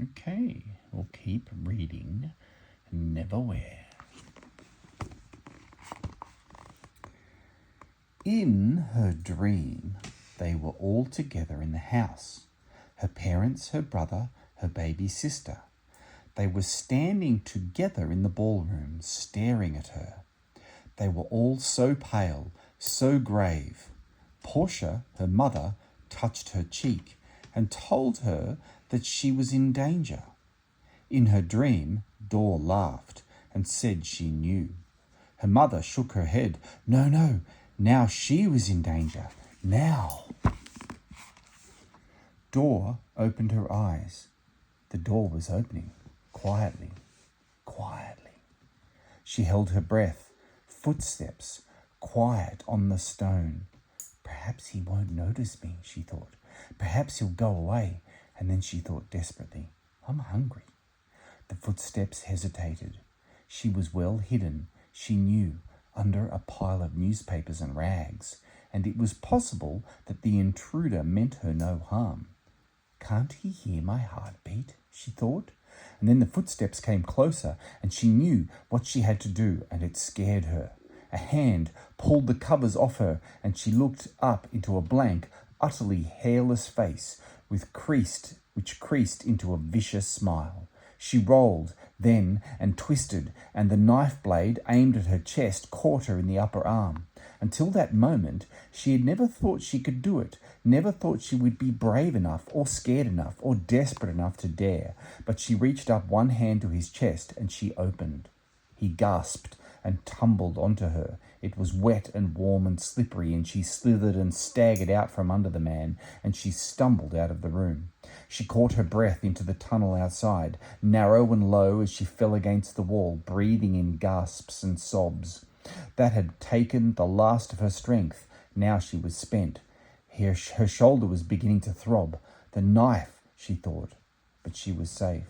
Okay, we'll keep reading Neverwhere. In her dream, they were all together in the house. Her parents, her brother, her baby sister. They were standing together in the ballroom, staring at her. They were all so pale, so grave. Portia, her mother, touched her cheek and told her that she was in danger. In her dream, Dor laughed and said she knew. Her mother shook her head. No, now she was in danger. Now. Dor opened her eyes. The door was opening, quietly. She held her breath. Footsteps, quiet on the stone. Perhaps he won't notice me, she thought. Perhaps he'll go away. And then she thought desperately, I'm hungry. The footsteps hesitated. She was well hidden, she knew, under a pile of newspapers and rags, and it was possible that the intruder meant her no harm. Can't he hear my heartbeat? She thought. And then the footsteps came closer, and she knew what she had to do, and it scared her. A hand pulled the covers off her, and she looked up into a blank, utterly hairless face, which creased into a vicious smile. She rolled, then, and twisted, and the knife blade aimed at her chest caught her in the upper arm. Until that moment, she had never thought she could do it, never thought she would be brave enough, or scared enough, or desperate enough to dare. But she reached up one hand to his chest, and she opened. He gasped and tumbled onto her. It was wet and warm and slippery, and she slithered and staggered out from under the man, and she stumbled out of the room. She caught her breath into the tunnel outside, narrow and low as she fell against the wall, breathing in gasps and sobs. That had taken the last of her strength. Now she was spent. Her shoulder was beginning to throb. The knife, she thought, but she was safe.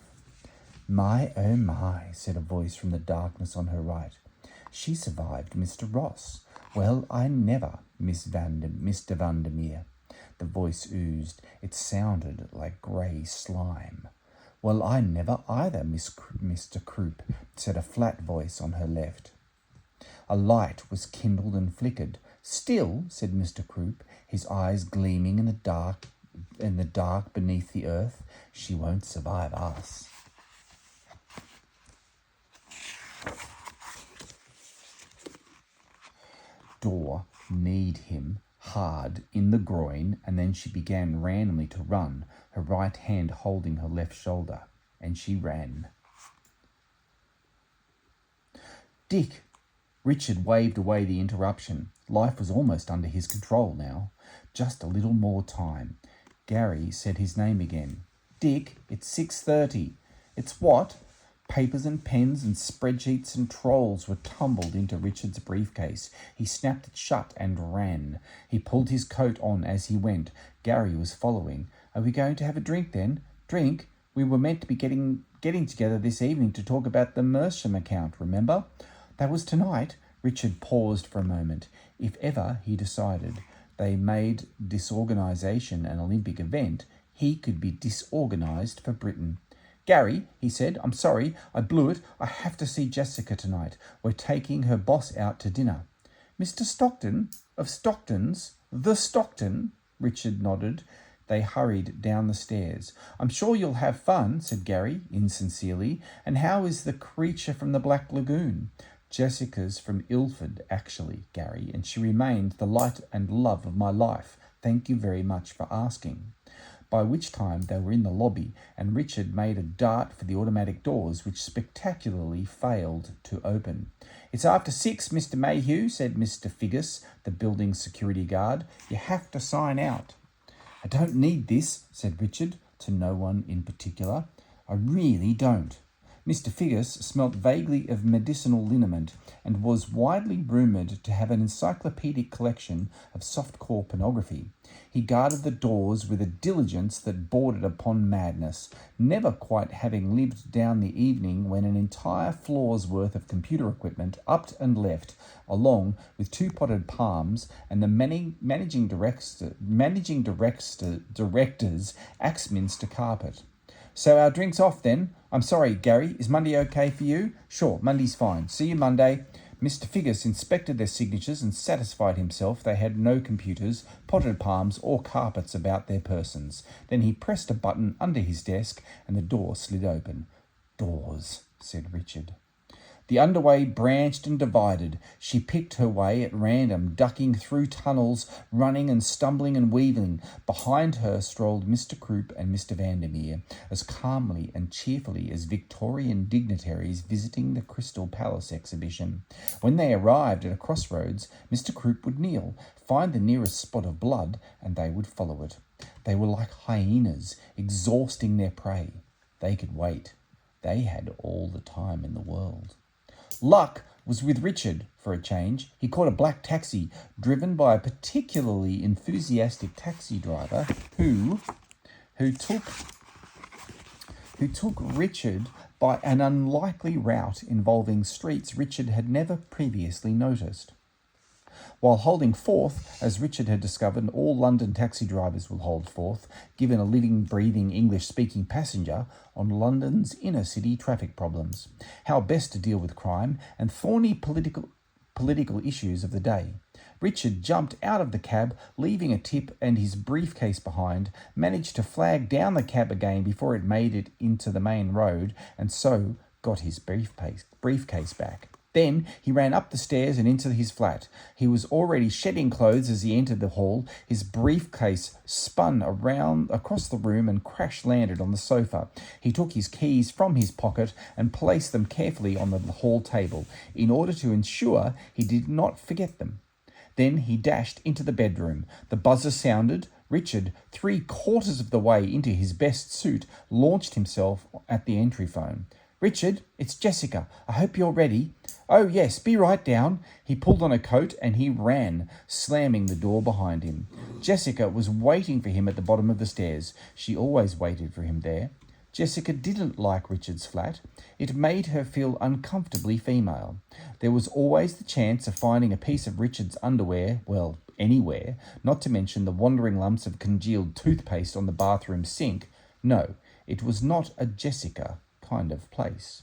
My, oh my, said a voice from the darkness on her right. She survived Mr. Ross. Well, I never, Mr. Vandermeer. The voice oozed. It sounded like grey slime. Well, I never either, Mr. Croup, said a flat voice on her left. A light was kindled and flickered. Still, said Mr. Croup, his eyes gleaming in the dark beneath the earth, she won't survive us. Dor kneed him hard in the groin, and then she began randomly to run, her right hand holding her left shoulder, and she ran. Dick! Richard waved away the interruption. Life was almost under his control now. Just a little more time. Gary said his name again. Dick, it's 6:30. It's what? Papers and pens and spreadsheets and trolls were tumbled into Richard's briefcase. He snapped it shut and ran. He pulled his coat on as he went. Gary was following. Are we going to have a drink then? Drink? We were meant to be getting together this evening to talk about the Mersham account, remember? That was tonight. Richard paused for a moment. If ever, he decided, they made disorganisation an Olympic event, he could be disorganised for Britain. Gary, he said, I'm sorry, I blew it. I have to see Jessica tonight. We're taking her boss out to dinner. Mr. Stockton, of Stockton's, the Stockton, Richard nodded. They hurried down the stairs. I'm sure you'll have fun, said Gary, insincerely. And how is the creature from the Black Lagoon? Jessica's from Ilford, actually, Gary, and she remained the light and love of my life. Thank you very much for asking. By which time they were in the lobby, and Richard made a dart for the automatic doors, which spectacularly failed to open. It's after 6, Mr. Mayhew, said Mr. Figgis, the building security guard. You have to sign out. I don't need this, said Richard, to no one in particular. I really don't. Mr. Figgis smelt vaguely of medicinal liniment and was widely rumoured to have an encyclopedic collection of softcore pornography. He guarded the doors with a diligence that bordered upon madness, never quite having lived down the evening when an entire floor's worth of computer equipment upped and left, along with 2 potted palms and the managing director's Axminster carpet. So our drink's off then. I'm sorry, Gary. Is Monday okay for you? Sure, Monday's fine. See you Monday. Mr. Figgis inspected their signatures and satisfied himself they had no computers, potted palms, or carpets about their persons. Then he pressed a button under his desk and the door slid open. Doors, said Richard. The underway branched and divided. She picked her way at random, ducking through tunnels, running and stumbling and weaving. Behind her strolled Mr. Croup and Mr. Vandermeer, as calmly and cheerfully as Victorian dignitaries visiting the Crystal Palace exhibition. When they arrived at a crossroads, Mr. Croup would kneel, find the nearest spot of blood, and they would follow it. They were like hyenas, exhausting their prey. They could wait. They had all the time in the world. Luck was with Richard for a change. He caught a black taxi driven by a particularly enthusiastic taxi driver who took Richard by an unlikely route involving streets Richard had never previously noticed. While holding forth, as Richard had discovered, all London taxi drivers will hold forth, given a living, breathing, English-speaking passenger, on London's inner-city traffic problems, how best to deal with crime, and thorny political issues of the day. Richard jumped out of the cab, leaving a tip and his briefcase behind, managed to flag down the cab again before it made it into the main road, and so got his briefcase back. Then he ran up the stairs and into his flat. He was already shedding clothes as he entered the hall. His briefcase spun around across the room and crash-landed on the sofa. He took his keys from his pocket and placed them carefully on the hall table, in order to ensure he did not forget them. Then he dashed into the bedroom. The buzzer sounded. Richard, 3/4 of the way into his best suit, launched himself at the entry phone. "Richard, it's Jessica. I hope you're ready." "Oh, yes, be right down." He pulled on a coat and he ran, slamming the door behind him. Jessica was waiting for him at the bottom of the stairs. She always waited for him there. Jessica didn't like Richard's flat. It made her feel uncomfortably female. There was always the chance of finding a piece of Richard's underwear, well, anywhere, not to mention the wandering lumps of congealed toothpaste on the bathroom sink. No, it was not a Jessica kind of place.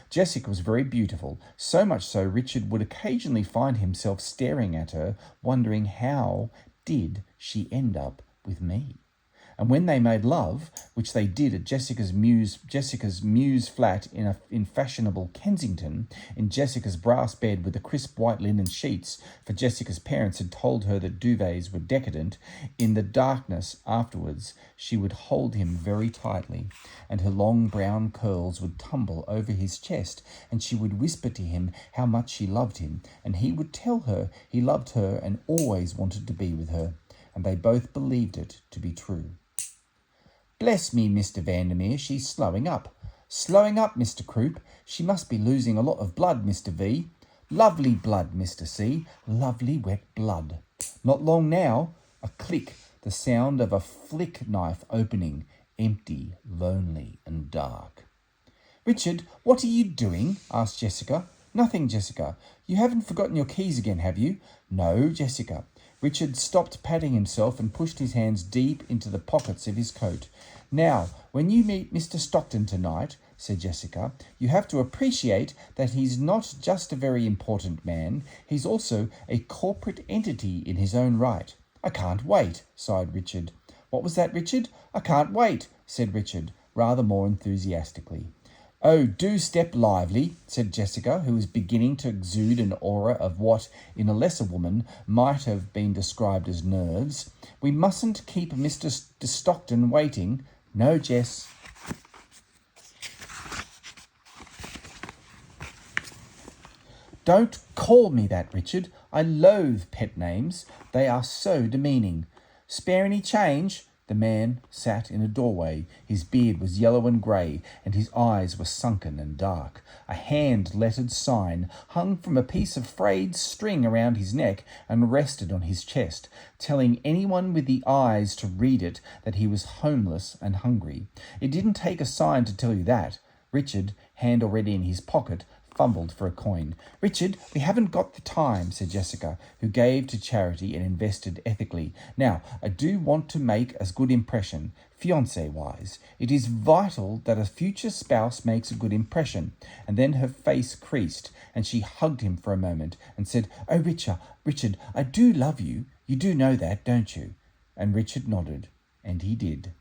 Jessica was very beautiful, so much so Richard would occasionally find himself staring at her, wondering how did she end up with me. And when they made love, which they did at Jessica's Muse flat in fashionable Kensington, in Jessica's brass bed with the crisp white linen sheets, for Jessica's parents had told her that duvets were decadent, in the darkness afterwards she would hold him very tightly, and her long brown curls would tumble over his chest, and she would whisper to him how much she loved him, and he would tell her he loved her and always wanted to be with her, and they both believed it to be true. "Bless me, Mr. Vandermeer, she's slowing up." "Slowing up, Mr. Croup. She must be losing a lot of blood, Mr. V." "Lovely blood, Mr. C. Lovely wet blood." "Not long now." A click, the sound of a flick knife opening, empty, lonely, and dark. "Richard, what are you doing?" asked Jessica. "Nothing, Jessica. You haven't forgotten your keys again, have you?" "No, Jessica." Richard stopped patting himself and pushed his hands deep into the pockets of his coat. "Now, when you meet Mr. Stockton tonight," said Jessica, "you have to appreciate that he's not just a very important man, he's also a corporate entity in his own right." "I can't wait," sighed Richard. "What was that, Richard?" "I can't wait," said Richard, rather more enthusiastically. "Oh, do step lively," said Jessica, who was beginning to exude an aura of what, in a lesser woman, might have been described as nerves. "We mustn't keep Mr. Stockton waiting." "No, Jess." "Don't call me that, Richard. I loathe pet names. They are so demeaning." "Spare any change?" The man sat in a doorway. His beard was yellow and grey, and his eyes were sunken and dark. A hand-lettered sign hung from a piece of frayed string around his neck and rested on his chest, telling anyone with the eyes to read it that he was homeless and hungry. It didn't take a sign to tell you that. Richard, hand already in his pocket, fumbled for a coin. "Richard, we haven't got the time," said Jessica, who gave to charity and invested ethically. "Now, I do want to make a good impression, fiancé-wise. It is vital that a future spouse makes a good impression." And then her face creased, and she hugged him for a moment and said, "Oh, Richard, I do love you. You do know that, don't you?" And Richard nodded, and he did.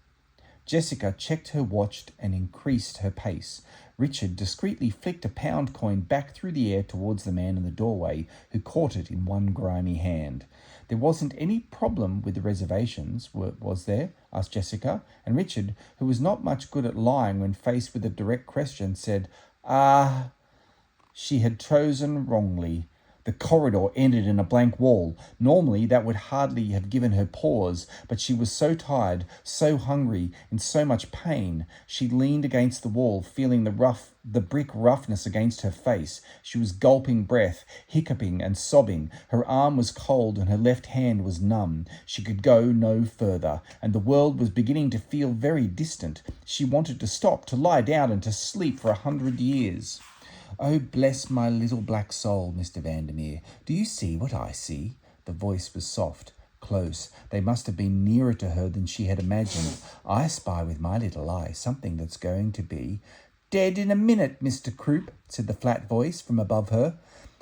Jessica checked her watch and increased her pace. Richard discreetly flicked a pound coin back through the air towards the man in the doorway, who caught it in one grimy hand. "There wasn't any problem with the reservations, was there?" asked Jessica, and Richard, who was not much good at lying when faced with a direct question, said, She had chosen wrongly. The corridor ended in a blank wall. Normally, that would hardly have given her pause, but she was so tired, so hungry, in so much pain. She leaned against the wall, feeling the brick roughness against her face. She was gulping breath, hiccuping and sobbing. Her arm was cold and her left hand was numb. She could go no further, and the world was beginning to feel very distant. She wanted to stop, to lie down and to sleep for 100 years. "Oh, bless my little black soul, Mr. Vandermeer. Do you see what I see?" The voice was soft, close. They must have been nearer to her than she had imagined. "I spy with my little eye something that's going to be—" "Dead in a minute, Mr. Croup," said the flat voice from above her.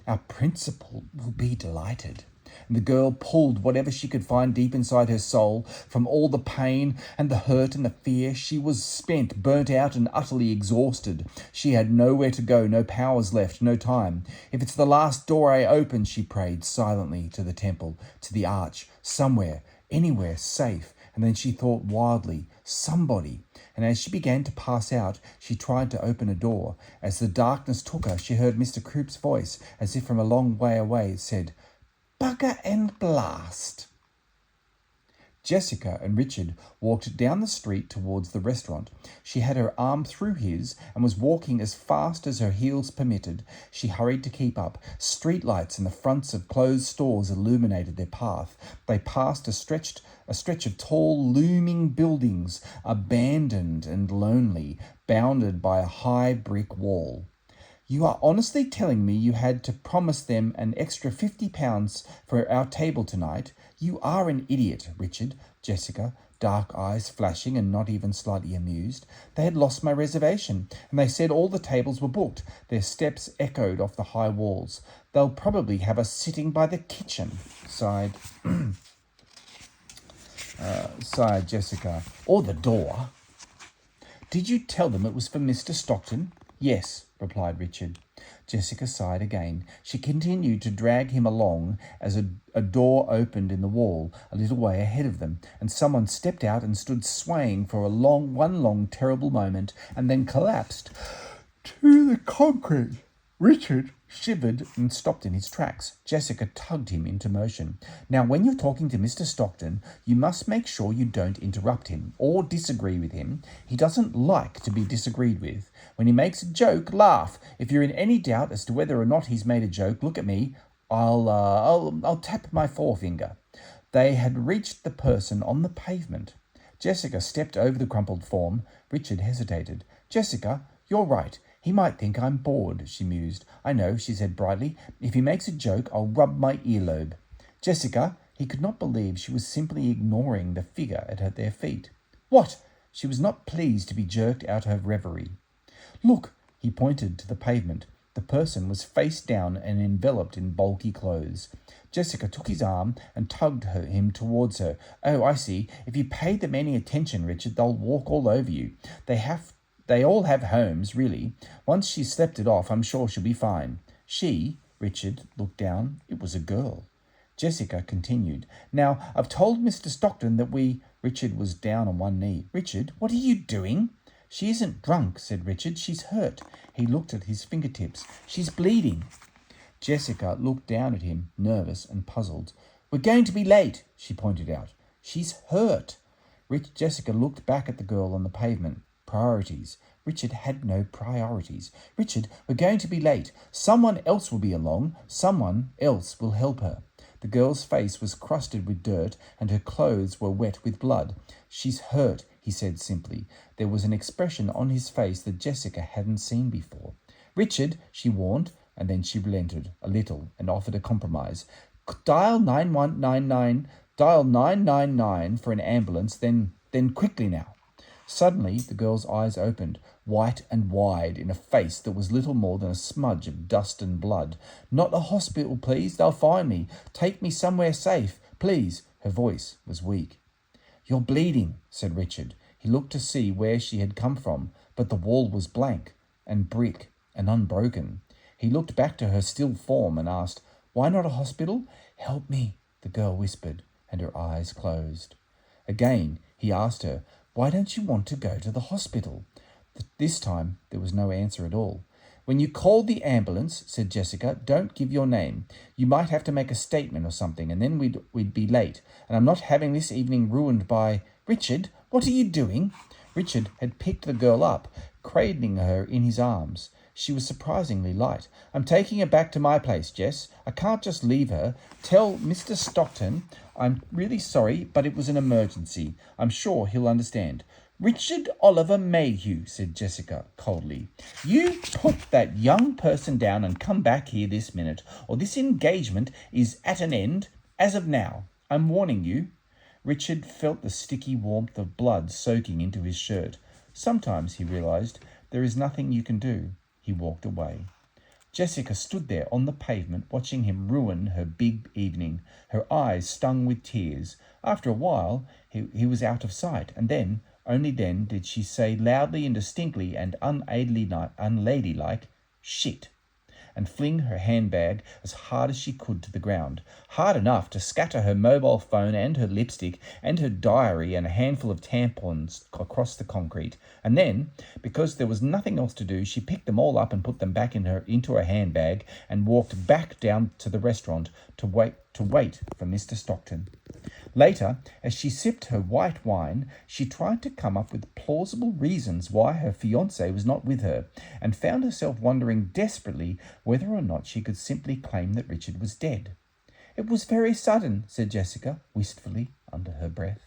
"Our principal will be delighted." And the girl pulled whatever she could find deep inside her soul, from all the pain and the hurt and the fear. She was spent, burnt out and utterly exhausted. She had nowhere to go, no powers left, no time. "If it's the last door I open," she prayed silently to the temple, to the arch, somewhere, anywhere safe. And then she thought wildly, somebody. And as she began to pass out, she tried to open a door. As the darkness took her, she heard Mr. Croup's voice, as if from a long way away. It said, "Bugger and blast." Jessica and Richard walked down the street towards the restaurant. She had her arm through his and was walking as fast as her heels permitted. She hurried to keep up. Streetlights and the fronts of closed stores illuminated their path. They passed a stretch of tall, looming buildings, abandoned and lonely, bounded by a high brick wall. "You are honestly telling me you had to promise them an extra £50 for our table tonight? You are an idiot, Richard." Jessica, dark eyes flashing and not even slightly amused. "They had lost my reservation, and they said all the tables were booked." Their steps echoed off the high walls. "They'll probably have us sitting by the kitchen," sighed Jessica. "Or the door." "Did you tell them it was for Mr. Stockton?" "Yes," replied Richard. Jessica sighed again. She continued to drag him along as a door opened in the wall a little way ahead of them, and someone stepped out and stood swaying for one long terrible moment, and then collapsed to the concrete. Richard shivered and stopped in his tracks. Jessica tugged him into motion. "Now, when you're talking to Mr. Stockton, you must make sure you don't interrupt him or disagree with him. He doesn't like to be disagreed with. When he makes a joke, laugh. If you're in any doubt as to whether or not he's made a joke, look at me. I'll tap my forefinger." They had reached the person on the pavement. Jessica stepped over the crumpled form. Richard hesitated. "Jessica, you're right. He might think I'm bored," she mused. "I know," she said brightly. "If he makes a joke, I'll rub my earlobe." "Jessica," he could not believe she was simply ignoring the figure at their feet. "What?" She was not pleased to be jerked out of reverie. "Look," he pointed to the pavement. The person was face down and enveloped in bulky clothes. Jessica took his arm and tugged him towards her. "Oh, I see. If you pay them any attention, Richard, they'll walk all over you. They all have homes, really. Once she's slept it off, I'm sure she'll be fine." "She?" Richard looked down. It was a girl. Jessica continued. "Now, I've told Mr. Stockton that we—" Richard was down on one knee. "Richard, what are you doing?" "She isn't drunk," said Richard. "She's hurt." He looked at his fingertips. "She's bleeding." Jessica looked down at him, nervous and puzzled. "We're going to be late," she pointed out. "She's hurt." Jessica looked back at the girl on the pavement. Priorities. Richard had no priorities. "Richard, we're going to be late. Someone else will be along. Someone else will help her." The girl's face was crusted with dirt, and her clothes were wet with blood. "She's hurt," he said simply. There was an expression on his face that Jessica hadn't seen before. "Richard," she warned, and then she relented a little and offered a compromise. "Dial 9199, dial 999 for an ambulance, then quickly now." Suddenly, the girl's eyes opened, white and wide, in a face that was little more than a smudge of dust and blood. "Not a hospital, please. They'll find me. Take me somewhere safe, please." Her voice was weak. "You're bleeding," said Richard. He looked to see where she had come from, but the wall was blank and brick and unbroken. He looked back to her still form and asked, "Why not a hospital?" "Help me," the girl whispered, and her eyes closed. Again, he asked her, "Why don't you want to go to the hospital?" This time, there was no answer at all. "When you call the ambulance," said Jessica, "don't give your name. You might have to make a statement or something, and then we'd be late. And I'm not having this evening ruined by—" "Richard, what are you doing?" Richard had picked the girl up, cradling her in his arms. She was surprisingly light. "I'm taking her back to my place, Jess. I can't just leave her. Tell Mr. Stockton I'm really sorry, but it was an emergency. I'm sure he'll understand." "Richard Oliver Mayhew," said Jessica coldly, "you put that young person down and come back here this minute, or this engagement is at an end as of now. I'm warning you." Richard felt the sticky warmth of blood soaking into his shirt. Sometimes, he realized, there is nothing you can do. He walked away. Jessica stood there on the pavement, watching him ruin her big evening. Her eyes stung with tears. After a while, he was out of sight, and then, only then, did she say loudly and distinctly and unladylike, "Shit," and fling her handbag as hard as she could to the ground, hard enough to scatter her mobile phone and her lipstick and her diary and a handful of tampons across the concrete. And then, because there was nothing else to do, she picked them all up and put them back into her handbag and walked back down to the restaurant to wait for Mr. Stockton. Later, as she sipped her white wine, she tried to come up with plausible reasons why her fiancé was not with her, and found herself wondering desperately whether or not she could simply claim that Richard was dead. "It was very sudden," said Jessica, wistfully, under her breath.